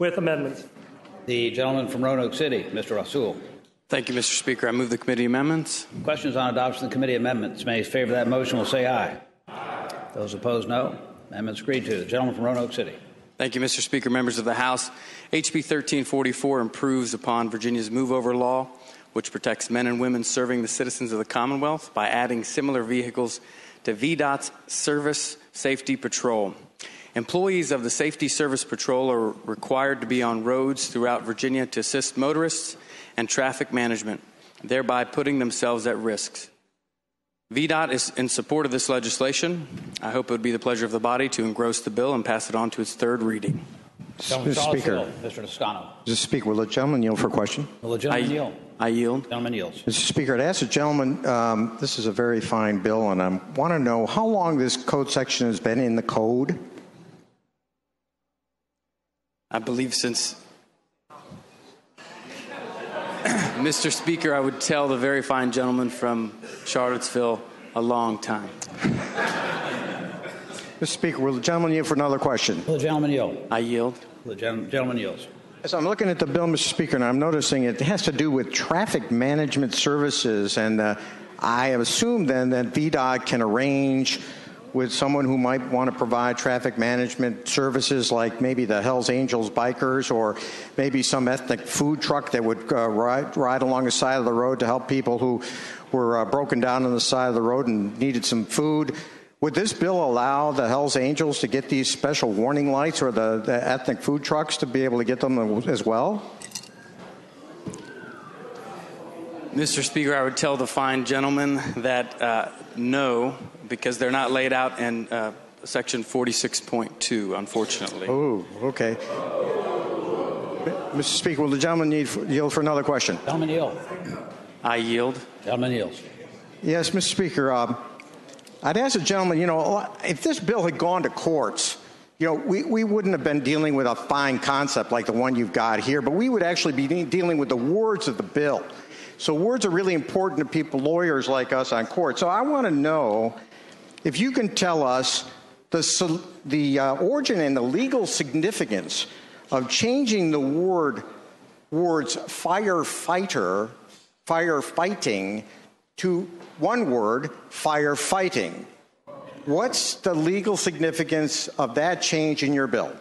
with amendments. The gentleman from Roanoke City, Mr. Rasoul. Thank you, Mr. Speaker. I move the committee amendments. Questions on adoption of the committee amendments? May favor that motion will say aye. Those opposed, no. Amendments agreed to. The gentleman from Roanoke City. Thank you, Mr. Speaker. Members of the House, HB 1344 improves upon Virginia's move-over law, which protects men and women serving the citizens of the Commonwealth by adding similar vehicles to VDOT's Service Safety Patrol. Employees of the Safety Service Patrol are required to be on roads throughout Virginia to assist motorists and traffic management, thereby putting themselves at risk. VDOT is in support of this legislation. I hope it would be the pleasure of the body to engross the bill and pass it on to its third reading. Mr. Speaker. Mr. Toscano. Mr. Speaker, will the gentleman yield for a question? Will the gentleman yield? I yield. Gentleman yields. Mr. Speaker, I'd ask the gentleman, this is a very fine bill, and I want to know how long this code section has been in the code? I believe since... Mr. Speaker, I would tell the very fine gentleman from Charlottesville a long time. Mr. Speaker, will the gentleman yield for another question? Will the gentleman yield? I yield. The gentleman yields. As I'm looking at the bill, Mr. Speaker, and I'm noticing it has to do with traffic management services, and I have assumed then that VDOT can arrange with someone who might want to provide traffic management services, like maybe the Hells Angels bikers, or maybe some ethnic food truck that would ride along the side of the road to help people who were broken down on the side of the road and needed some food. Would this bill allow the Hells Angels to get these special warning lights, or the ethnic food trucks to be able to get them as well? Mr. Speaker, I would tell the fine gentleman that no, because they're not laid out in Section 46.2, unfortunately. Oh, okay. Mr. Speaker, will the gentleman yield for another question? Gentleman yield. I yield. Gentleman yields. Yes, Mr. Speaker, I'd ask the gentleman, if this bill had gone to courts, we wouldn't have been dealing with a fine concept like the one you've got here, but we would actually be dealing with the words of the bill. So words are really important to people, lawyers like us on court. So I want to know if you can tell us the origin and the legal significance of changing the words firefighter, firefighting, to one word, firefighting. What's the legal significance of that change in your bill?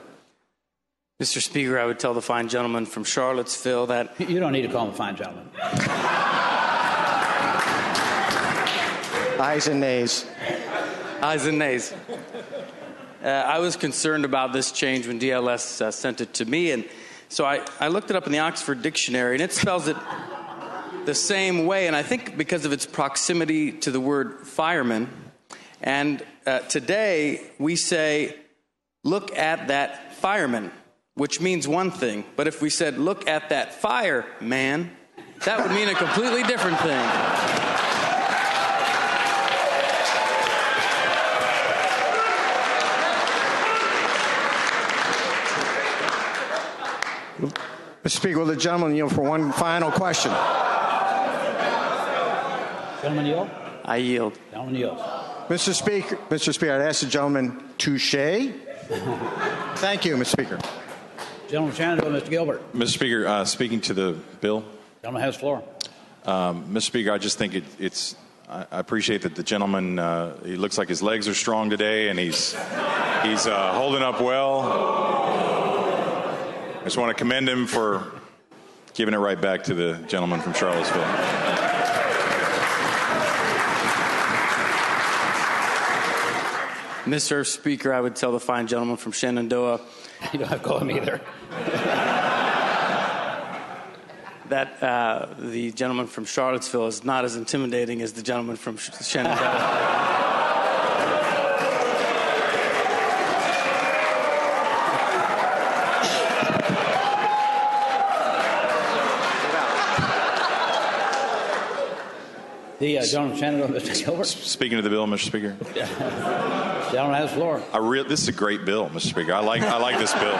Mr. Speaker, I would tell the fine gentleman from Charlottesville that... You don't need to call him a fine gentleman. Ayes and nays. Ayes and nays. I was concerned about this change when DLS sent it to me, and so I looked it up in the Oxford Dictionary, and it spells it the same way, and I think because of its proximity to the word fireman. And today we say, look at that fireman, which means one thing. But if we said, look at that fireman, that would mean a completely different thing. Mr. Speaker, will the gentleman yield for one final question? Gentleman yield? I yield. Gentleman yields. Mr. Speaker, I'd ask the gentleman, touche. Thank you, Mr. Speaker. Gentleman from Shenandoah, Mr. Gilbert. Mr. Speaker, speaking to the bill. Gentleman has the floor. Mr. Speaker, I just think I appreciate that the gentleman, he looks like his legs are strong today, and he's holding up well. I just want to commend him for giving it right back to the gentleman from Charlottesville. Mr. Speaker, I would tell the fine gentleman from Shenandoah... You don't have to call him either. that the gentleman from Charlottesville is not as intimidating as the gentleman from Shenandoah. The gentleman from Shenandoah, Mr. Gilbert. Speaking of the bill, Mr. Speaker. Gentleman has the floor. This is a great bill, Mr. Speaker. I like this bill.